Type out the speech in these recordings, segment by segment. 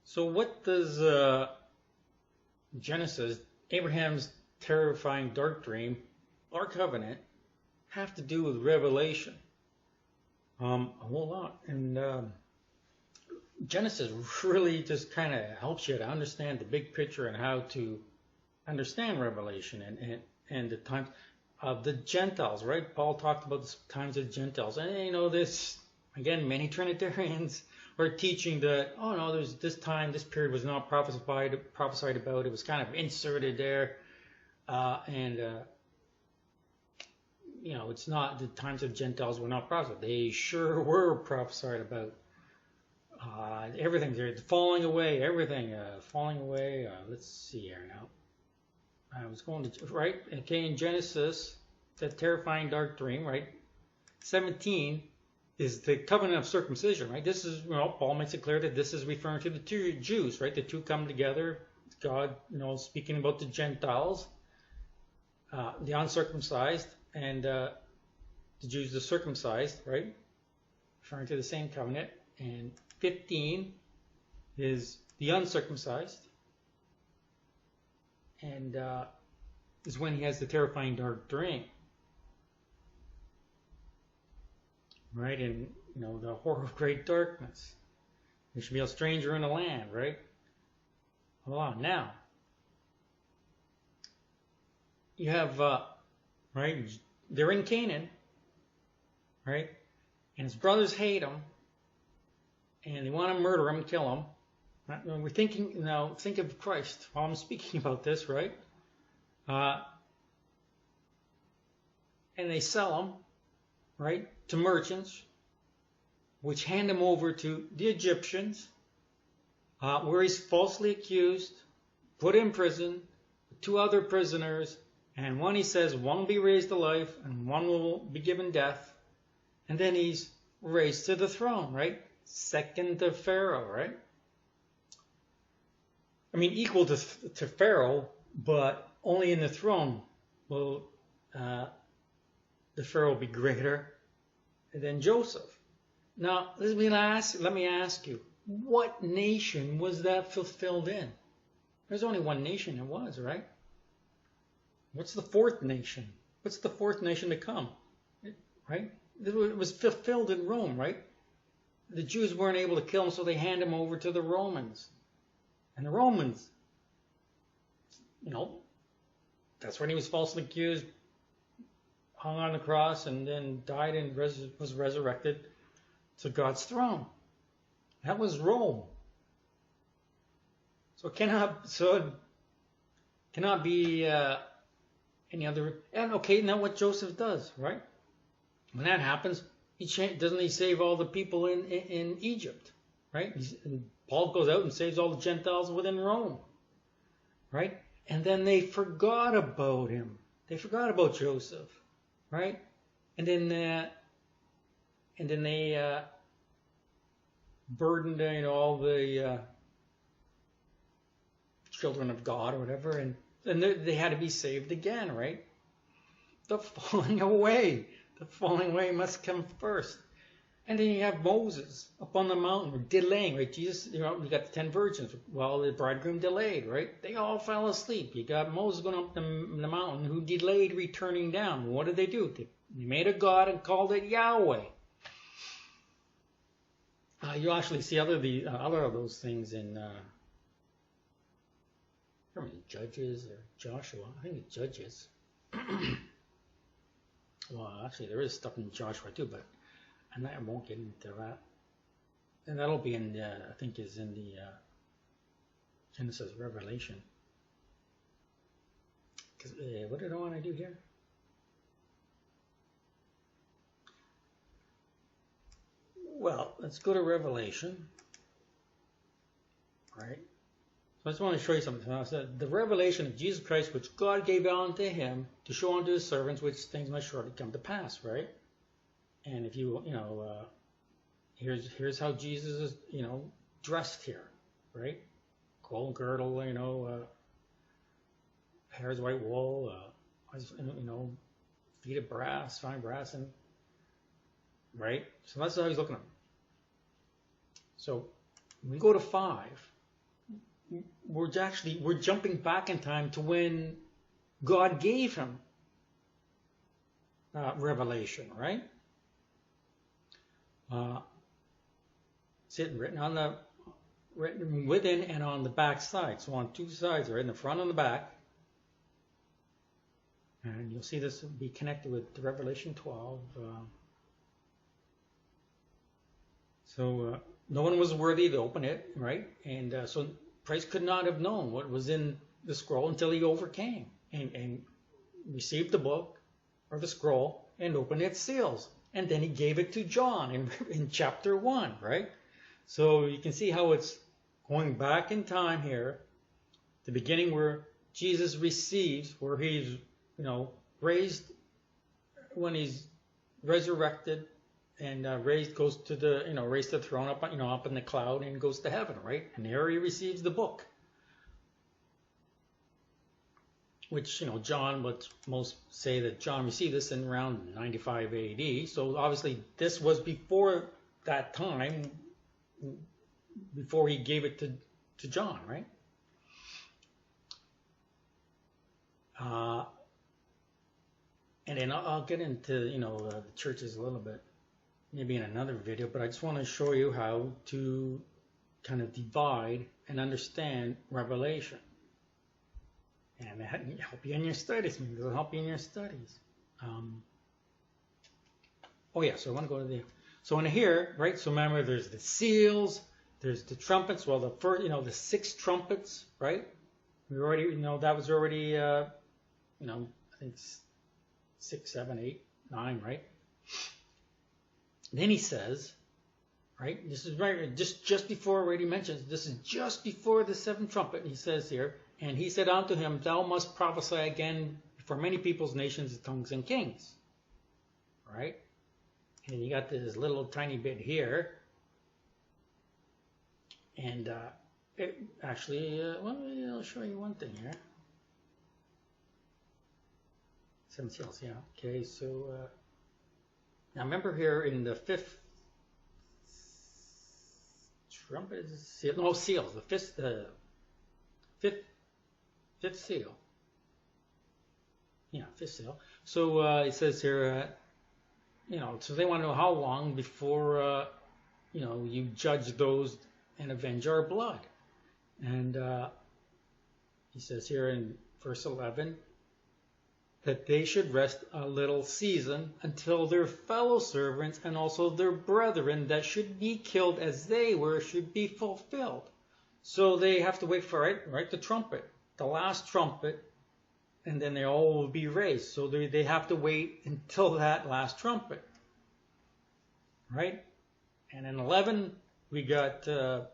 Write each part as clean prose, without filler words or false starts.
So what does Genesis, Abraham's terrifying dark dream, our covenant, have to do with Revelation? A whole lot. And Genesis really just kind of helps you to understand the big picture and how to understand Revelation and the times of the Gentiles, right? Paul talked about the times of the Gentiles. And you know this, again, many Trinitarians are teaching that, oh no, there's this time, this period was not prophesied about. It was kind of inserted there. You know, it's not, the times of Gentiles were not prophesied. They sure were prophesied about. Everything, they're falling away, everything falling away. Let's see here now. I was going to, right? Okay, in Genesis, that terrifying dark dream, right? 17 is the covenant of circumcision, right? This is, you know, Paul makes it clear that this is referring to the two Jews, right? The two come together. God, you know, speaking about the Gentiles, the uncircumcised, and the Jews, the circumcised, right? Referring to the same covenant. And 15 is the uncircumcised, and is when he has the terrifying dark dream, right? And you know, the horror of great darkness. There should be a stranger in the land, right? Hold on, now you have right? They're in Canaan, right? And his brothers hate him, and they want to murder him, kill him. We're thinking now. Think of Christ while I'm speaking about this, right? And they sell him, right, to merchants, which hand him over to the Egyptians, where he's falsely accused, put in prison, with two other prisoners, and one, he says, one will be raised to life, and one will be given death, and then he's raised to the throne, right? Second to Pharaoh, right? I mean, equal to Pharaoh, but only in the throne will the Pharaoh be greater than Joseph. Now, let me ask you, what nation was that fulfilled in? There's only one nation it was, right? What's the fourth nation? What's the fourth nation to come? Right? It was fulfilled in Rome, right? The Jews weren't able to kill him, so they hand him over to the Romans. And the Romans, you know, that's when he was falsely accused, hung on the cross, and then died and was resurrected to God's throne. That was Rome. So it cannot be any other. And okay, now what Joseph does, right? When that happens, doesn't he save all the people in Egypt, right? And Paul goes out and saves all the Gentiles within Rome, right? And then they forgot about him. They forgot about Joseph, right? And then they burdened, you know, all the children of God or whatever, and they had to be saved again, right? The falling away. The falling away must come first. And then you have Moses up on the mountain, delaying, right? Jesus, you know, you got the 10 virgins. Well, the bridegroom delayed, right? They all fell asleep. You got Moses going up the mountain who delayed returning down. What did they do? They made a god and called it Yahweh. You actually see other of those things in I don't know, Judges or Joshua. I think it's Judges. Well, actually, there is stuff in Joshua too, but I won't get into that. And that'll be in I think is in the Genesis Revelation. Because what did I want to do here? Well, let's go to Revelation. Right? So I just want to show you something. I said the revelation of Jesus Christ, which God gave unto him to show unto his servants, which things must shortly come to pass, right? And if you know, here's how Jesus is, you know, dressed here, right? Gold girdle, you know, hair is white wool, you know, feet of brass, fine brass, and right. So that's how he's looking at him. So we go to 5. we're jumping back in time to when God gave him revelation, right? It's written within and on the back side. So on two sides, right in the front and the back. And you'll see this will be connected with Revelation 12. No one was worthy to open it, right? And so Christ could not have known what was in the scroll until he overcame and received the book or the scroll and opened its seals. And then he gave it to John in chapter 1, right? So you can see how it's going back in time here, the beginning where Jesus receives, where he's, raised, when he's resurrected and goes to the, raised to the throne up in the cloud and goes to heaven, right? And there he receives the book. Which, John, what most say that John received this in around 95 AD. So obviously this was before that time, before he gave it to John, right? And then I'll get into, the churches a little bit, maybe in another video, but I just want to show you how to kind of divide and understand Revelation. And that will help you in your studies. Maybe it'll help you in your studies. So I want to go to so in here, right? So remember, there's the seals, there's the trumpets. Well, the first, the 6 trumpets, right? We already, that was already, I think 6, 7, 8, 9, right? Then he says, right? This is right, just before already mentions. This is just before the 7th trumpet. He says here. And he said unto him, thou must prophesy again for many peoples, nations, tongues, and kings. Right? And you got this little tiny bit here. And I'll show you one thing here. 7 seals, yeah. Okay, so now remember here in the 5th trumpet, seals, the 5th seal. Yeah, 5th seal. So it says here, so they want to know how long before, you judge those and avenge our blood. And he says here in verse 11, that they should rest a little season until their fellow servants and also their brethren that should be killed as they were should be fulfilled. So they have to wait for the trumpet, the last trumpet, and then they all will be raised. So they have to wait until that last trumpet, right? And in 11 we got at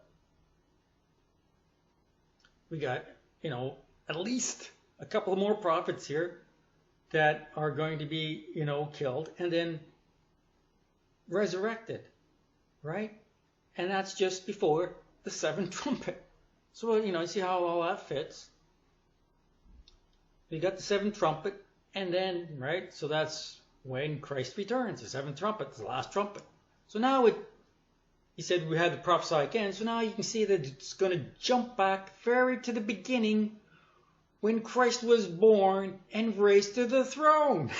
least a couple more prophets here that are going to be killed and then resurrected, right? And that's just before the 7th trumpet. So, you see how all that fits. We got the 7th trumpet, and then, right, so that's when Christ returns, the 7th trumpet, the last trumpet. So now he said we had to prophesy again, so now you can see that it's going to jump back very to the beginning when Christ was born and raised to the throne.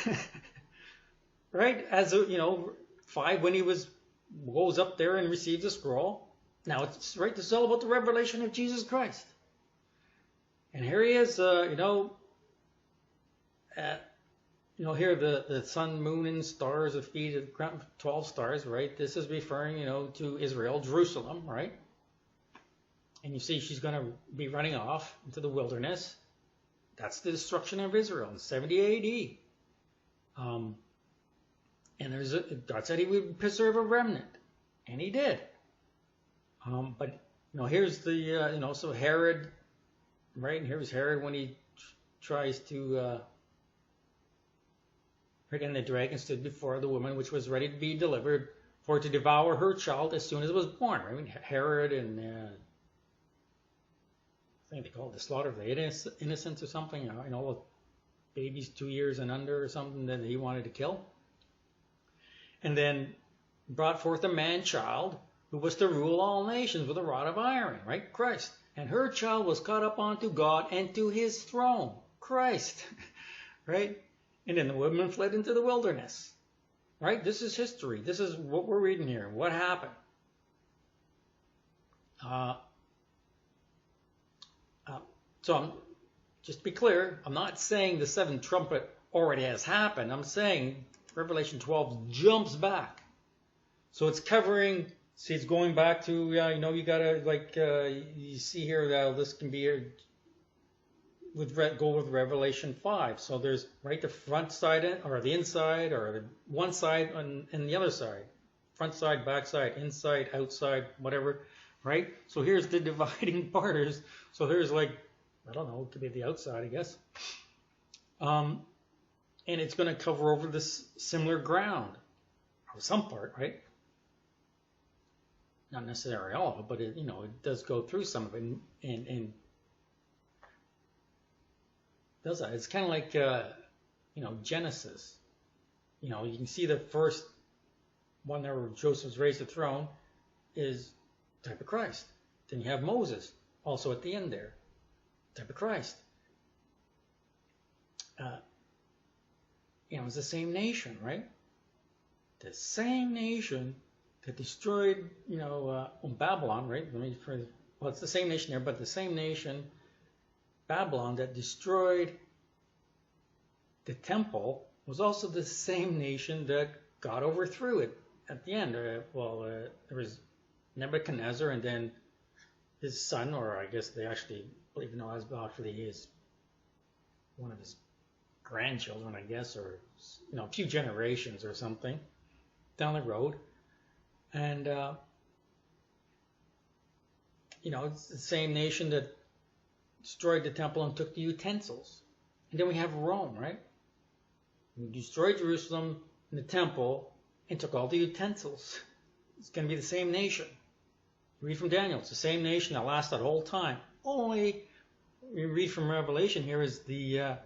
Right? As, 5, when he goes up there and receives the scroll. Now, it's right. This is all about the revelation of Jesus Christ. And here he is, here the sun, moon, and stars, the feet of 12 stars, right? This is referring, to Israel, Jerusalem, right? And you see she's going to be running off into the wilderness. That's the destruction of Israel in 70 AD. And God said he would preserve a remnant. And he did. But, here's the, so Herod, right? And here's Herod when he tries to, and the dragon stood before the woman which was ready to be delivered for to devour her child as soon as it was born. Right? I mean, Herod and, I think they call it the slaughter of the innocents or something, all the babies 2 years and under or something that he wanted to kill. And then brought forth a man-child who was to rule all nations with a rod of iron, right? Christ. And her child was caught up onto God and to his throne, Christ, right? And then the woman fled into the wilderness, right? This is history. This is what we're reading here. What happened? Just to be clear, I'm not saying the seventh trumpet already has happened. I'm saying Revelation 12 jumps back. So it's covering, see, it's going back to, you gotta, you see here that this can be, go with Revelation 5. So there's, right, the front side, or the inside, or the one side and the other side. Front side, back side, inside, outside, whatever, right? So here's the dividing part. So there's I don't know, it could be the outside, I guess. And it's going to cover over this similar ground, or some part, right? Not necessarily all of it, but it does go through some of it, and does that. It's kind of like, Genesis. You can see the first one there where Joseph's raised the throne is type of Christ. Then you have Moses, also at the end there, type of Christ. It's the same nation, right? The same nation that destroyed, Babylon, right? Well, it's the same nation there, but the same nation, Babylon, that destroyed the temple was also the same nation that God overthrew it at the end. There was Nebuchadnezzar, and then his son, or I guess they actually believe his one of his grandchildren, I guess, or a few generations or something down the road. And it's the same nation that destroyed the temple and took the utensils. And then we have Rome, right? We destroyed Jerusalem and the temple and took all the utensils. It's going to be the same nation. You read from Daniel, it's the same nation that lasted that whole time. Only you read from Revelation here is the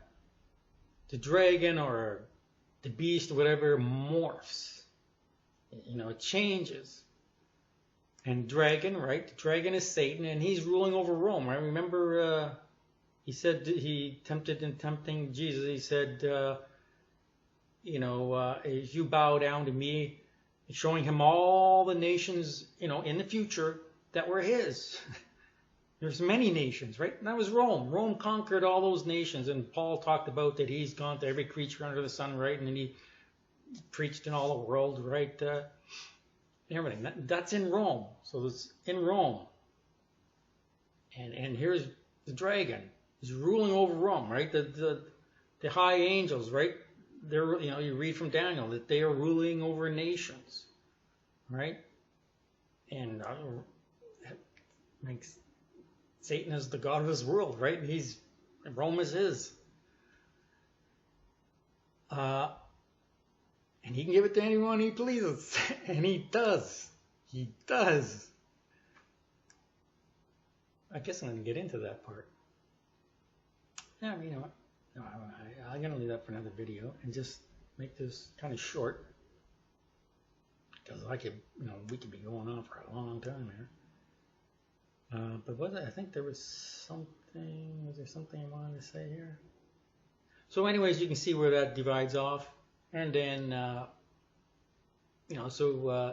dragon or the beast or whatever morphs. It changes. And dragon, right? The dragon is Satan, and he's ruling over Rome, right? Remember, he said he tempting Jesus. He said, if you bow down to me, showing him all the nations, in the future that were his. There's many nations, right? And that was Rome. Rome conquered all those nations, and Paul talked about that he's gone to every creature under the sun, right? And then he preached in all the world, right? Everything. That's in Rome. So it's in Rome. And here's the dragon. He's ruling over Rome, right? The high angels, right? They're, you read from Daniel that they are ruling over nations, right? And makes Satan is the god of this world, right? Rome is his. And he can give it to anyone he pleases. And he does. He does. I guess I'm going to get into that part. Yeah, you know what? No, I'm going to leave that for another video and just make this kind of short. Because we could be going on for a long time here. But I think there was there something I wanted to say here? So anyways, you can see where that divides off. And then,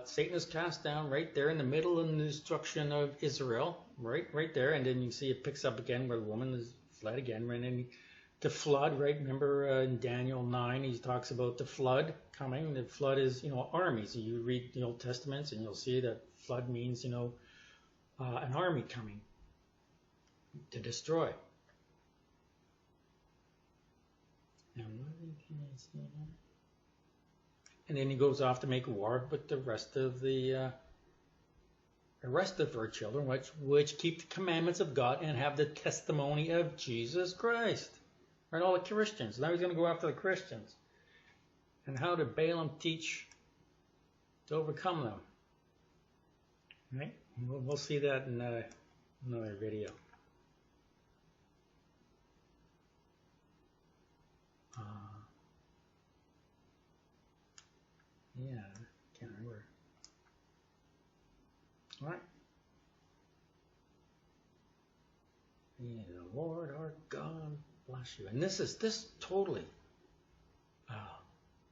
Satan is cast down right there in the middle of the destruction of Israel, right there. And then you see it picks up again where the woman is fled again. And then the flood, right? Remember in Daniel 9, he talks about the flood coming. The flood is, armies. You read the Old Testaments and you'll see that flood means, an army coming to destroy. And then he goes off to make war with the rest of her children, which keep the commandments of God and have the testimony of Jesus Christ. Right, all the Christians. Now he's going to go after the Christians. And how did Balaam teach to overcome them? Right? We'll see that in another video. Yeah, can't remember. All right. Yeah, the Lord our God bless you. And this totally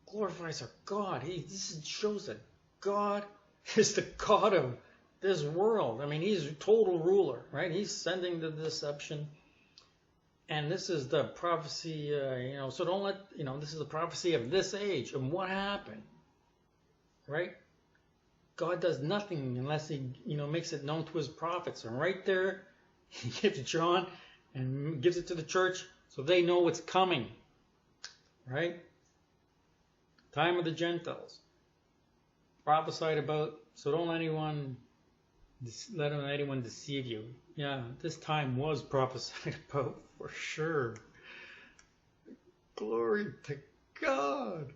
glorifies our God. This shows that God is the God of this world. I mean, he's a total ruler, right? He's sending the deception. And this is the prophecy, so don't let, this is the prophecy of this age. And what happened, right? God does nothing unless he, makes it known to his prophets. And right there, he gives John and gives it to the church so they know what's coming, right? Time of the Gentiles. Prophesied about, so don't let anyone deceive you. Yeah, this time was prophesied about for sure. Glory to God.